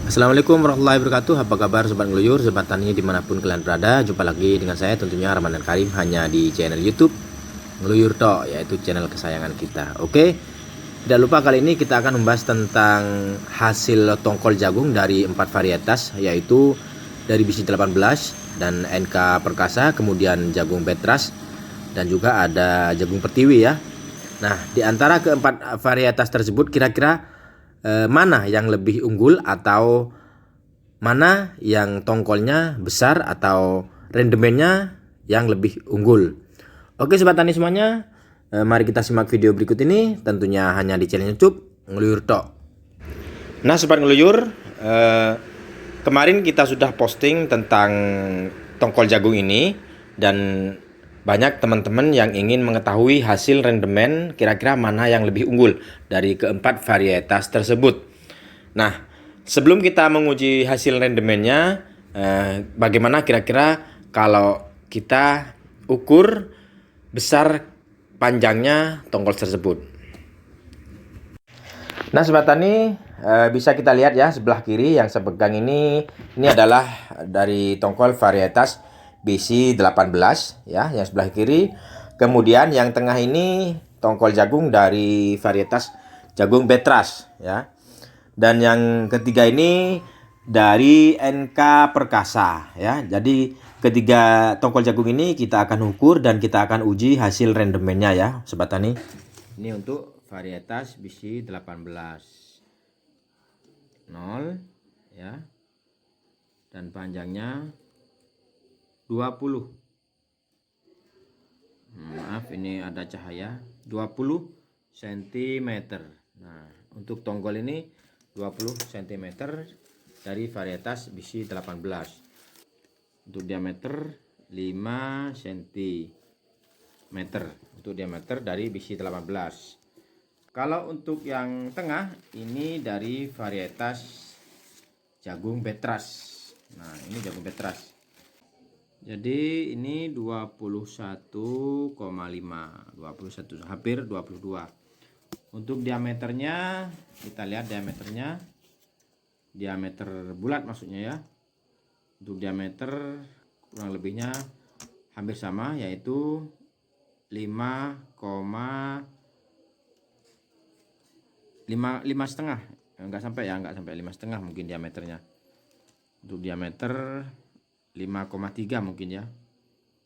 Assalamualaikum warahmatullahi wabarakatuh. Apa kabar sobat ngeluyur, sobat tani dimanapun kalian berada. Jumpa lagi dengan saya tentunya Ramadan Karim hanya di channel YouTube Ngeluyur Tok, yaitu channel kesayangan kita. Oke, tidak lupa kali ini kita akan membahas tentang hasil tongkol jagung dari 4 varietas, yaitu dari biji 18 dan NK Perkasa, kemudian jagung Petras, dan juga ada jagung Pertiwi ya. Nah, di antara keempat varietas tersebut kira-kira mana yang lebih unggul atau mana yang tongkolnya besar atau rendemennya yang lebih unggul. Oke sobat tani semuanya, mari kita simak video berikut ini tentunya hanya di channel YouTube Ngeluyur Tok. Nah sobat ngeluyur, kemarin kita sudah posting tentang tongkol jagung ini dan banyak teman-teman yang ingin mengetahui hasil rendemen kira-kira mana yang lebih unggul dari keempat varietas tersebut. Nah, sebelum kita menguji hasil rendemennya, bagaimana kira-kira kalau kita ukur besar panjangnya tongkol tersebut. Nah, sobat tani, bisa kita lihat ya sebelah kiri yang saya pegang ini adalah dari tongkol varietas BC18 ya, yang sebelah kiri. Kemudian yang tengah ini tongkol jagung dari varietas jagung Petras ya. Dan yang ketiga ini dari NK Perkasa ya. Jadi ketiga tongkol jagung ini kita akan ukur dan kita akan uji hasil rendemennya ya, sobat tani. Ini untuk varietas BC18 0 ya. Dan panjangnya 20. Maaf, ini ada cahaya 20 cm. Nah, untuk tongkol ini 20 cm dari varietas BC18. Untuk diameter 5 cm. Untuk diameter dari BC18. Kalau untuk yang tengah ini dari varietas jagung Petras. Nah, ini jagung Petras. Jadi ini 21,5, 21 hampir 22. Untuk diameternya kita lihat diameternya, diameter bulat maksudnya ya. Untuk diameter kurang lebihnya hampir sama, yaitu 5,5 enggak sampai 5,5 mungkin diameternya. Untuk diameter 5,3 mungkin ya.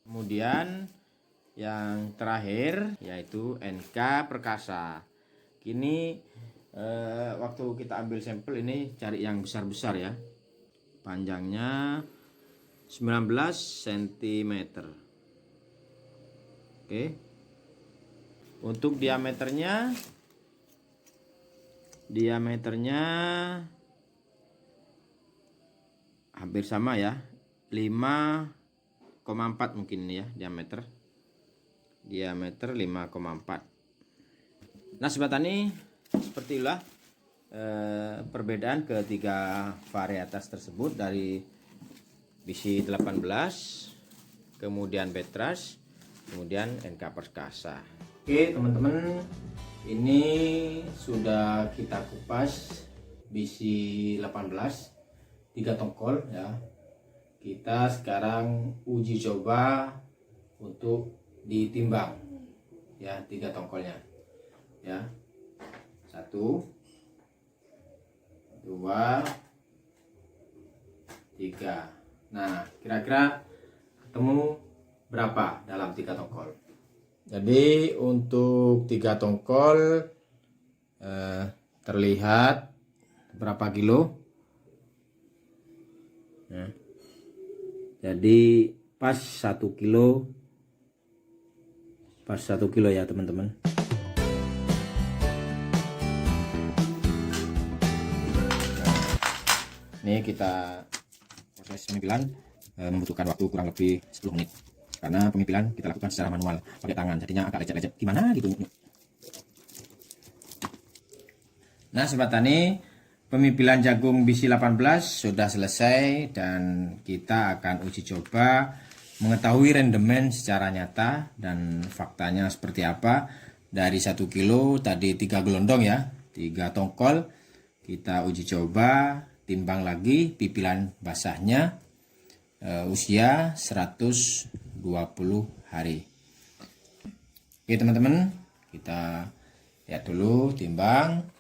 Kemudian yang terakhir yaitu NK Perkasa. Kini waktu kita ambil sampel ini cari yang besar-besar ya. Panjangnya 19 cm. Oke. Untuk diameternya hampir sama ya. 5,4 mungkin ini ya diameter 5,4. Nah sobat tani, seperti itulah perbedaan ketiga varietas tersebut dari BC18, kemudian Petras, kemudian NK Perkasa. Oke teman-teman, ini sudah kita kupas BC18 3 tongkol ya. Kita sekarang uji coba untuk ditimbang ya 3 tongkolnya ya. 1 2 3. Nah kira-kira ketemu berapa dalam 3 tongkol. Jadi untuk 3 tongkol terlihat berapa kilo ya. Jadi pas 1 kilo ya teman-teman. Ini kita proses pemipilan membutuhkan waktu kurang lebih 10 menit karena pemipilan kita lakukan secara manual pakai tangan, jadinya agak lecet-lecet gimana gitu. Nah sobat tani, pemipilan jagung BC18 sudah selesai dan kita akan uji coba mengetahui rendemen secara nyata dan faktanya seperti apa. Dari 1 kilo tadi 3 gelondong ya, 3 tongkol kita uji coba timbang lagi pipilan basahnya usia 120 hari. Oke teman-teman, kita lihat dulu timbang.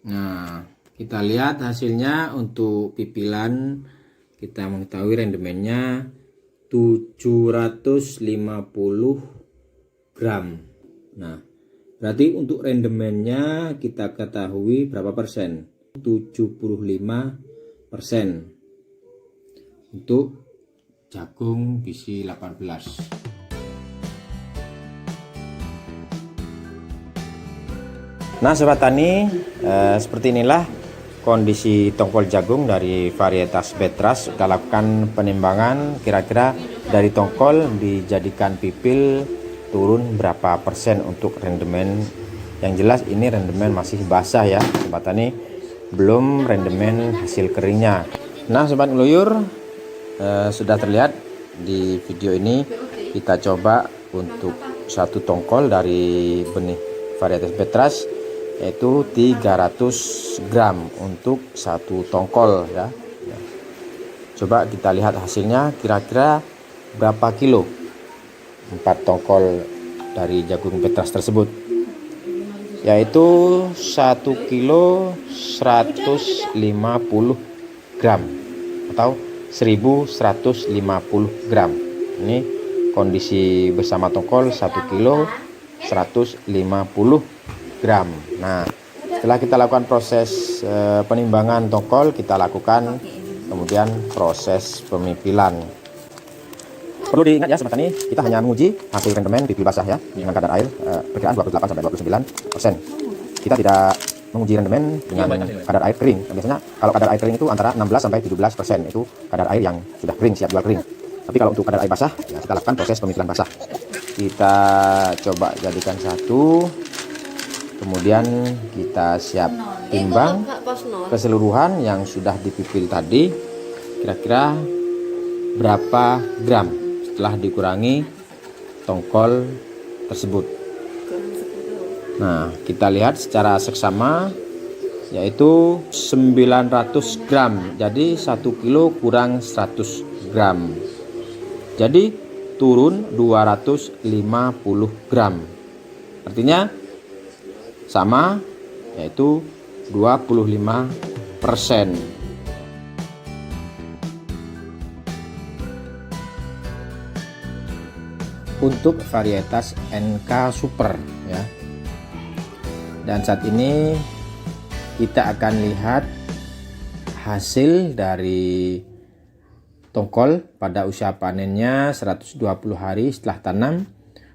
Nah, kita lihat hasilnya. Untuk pipilan kita mengetahui rendemennya 750 gram. Nah, berarti untuk rendemennya kita ketahui berapa persen? 75% untuk jagung biji 18. Nah sobat tani, seperti inilah kondisi tongkol jagung dari varietas Betras. Kita lakukan penimbangan kira-kira dari tongkol dijadikan pipil turun berapa persen untuk rendemen. Yang jelas ini rendemen masih basah ya sobat tani, belum rendemen hasil keringnya. Nah sobat ngeluyur, sudah terlihat di video ini. Kita coba untuk satu tongkol dari benih varietas Betras, yaitu 300 gram untuk satu tongkol ya. Coba kita lihat hasilnya kira-kira berapa kilo 4 tongkol dari jagung Betras tersebut, yaitu 1 kilo 150 gram atau 1150 gram. Ini kondisi bersama tongkol 1 kilo 150 gram. Nah, setelah kita lakukan proses penimbangan tongkol, kita lakukan kemudian proses pemipilan. Perlu diingat ya sobat tani, kita hanya menguji hasil rendemen pipil basah ya dengan kadar air perkiraan 28 sampai 29%. Kita tidak menguji rendemen dengan kadar air kering. Biasanya kalau kadar air kering itu antara 16 sampai 17%, itu kadar air yang sudah kering, siap jual kering. Tapi kalau untuk kadar air basah, ya kita lakukan proses pemipilan basah. Kita coba jadikan satu. Kemudian kita siap timbang keseluruhan yang sudah dipipil tadi, kira-kira berapa gram setelah dikurangi tongkol tersebut. Nah, kita lihat secara seksama, yaitu 900 gram. Jadi 1 kilo kurang 100 gram. Jadi turun 250 gram. Artinya sama, yaitu 25%. Untuk varietas NK Super ya. Dan saat ini kita akan lihat hasil dari tongkol pada usia panennya 120 hari setelah tanam.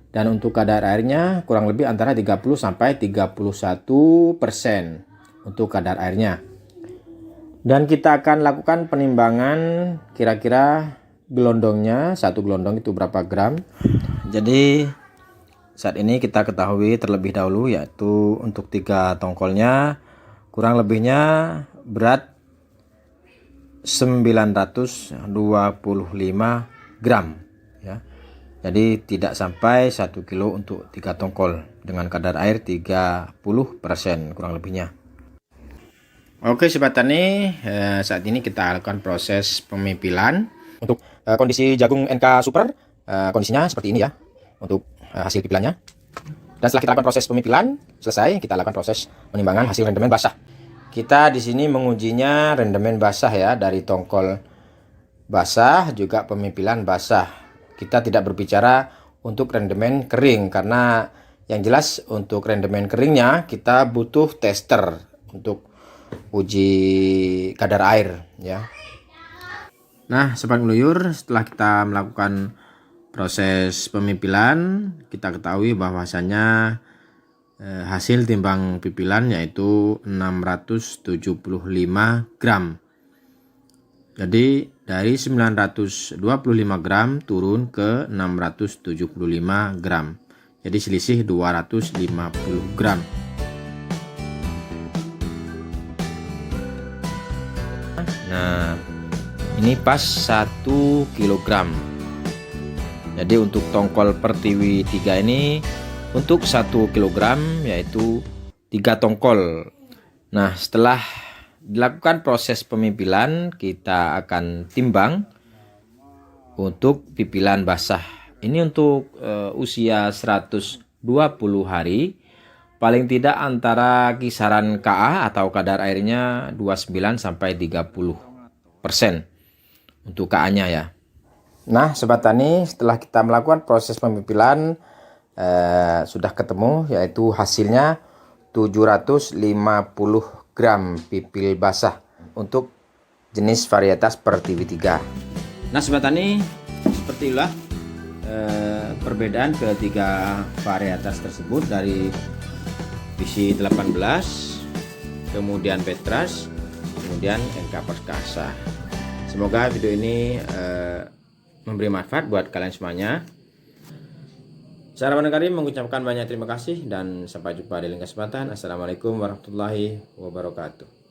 Dan untuk kadar airnya kurang lebih antara 30 sampai 31% untuk kadar airnya. Dan kita akan lakukan penimbangan kira-kira gelondongnya, satu gelondong itu berapa gram. Jadi saat ini kita ketahui terlebih dahulu, yaitu untuk 3 tongkolnya kurang lebihnya berat 925 gram ya. Jadi tidak sampai 1 kilo untuk 3 tongkol dengan kadar air 30% kurang lebihnya. Oke sobat tani, saat ini kita lakukan proses pemipilan. Untuk kondisi jagung NK Super, kondisinya seperti ini ya untuk hasil pipilannya. Dan setelah kita lakukan proses pemipilan selesai, kita lakukan proses penimbangan hasil rendemen basah. Kita di sini mengujinya rendemen basah ya, dari tongkol basah juga pemipilan basah. Kita tidak berbicara untuk rendemen kering, karena yang jelas untuk rendemen keringnya kita butuh tester untuk uji kadar air ya. Nah sobat ngeluyur, setelah kita melakukan proses pemipilan, kita ketahui bahwasannya hasil timbang pipilan yaitu 675 gram. Jadi dari 925 gram turun ke 675 gram. Jadi selisih 250 gram. Nah, ini pas 1 kilogram. Jadi untuk tongkol pertiwi 3 ini untuk 1 kilogram yaitu 3 tongkol. Nah, setelah dilakukan proses pemipilan, kita akan timbang untuk pipilan basah. Ini untuk usia 120 hari, paling tidak antara kisaran Ka atau kadar airnya 29 sampai 30% untuk Ka-nya ya. Nah, sobat tani, setelah kita melakukan proses pemipilan sudah ketemu, yaitu hasilnya 750 gram pipil basah untuk jenis varietas per TV3. Nah, sobat tani, seperti itulah perbedaan ketiga varietas tersebut dari Visi 18, kemudian Petras, kemudian NK Perkasa. Semoga video ini memberi manfaat buat kalian semuanya. Saya Rahman Karim mengucapkan banyak terima kasih dan sampai jumpa di lain kesempatan. Assalamualaikum warahmatullahi wabarakatuh.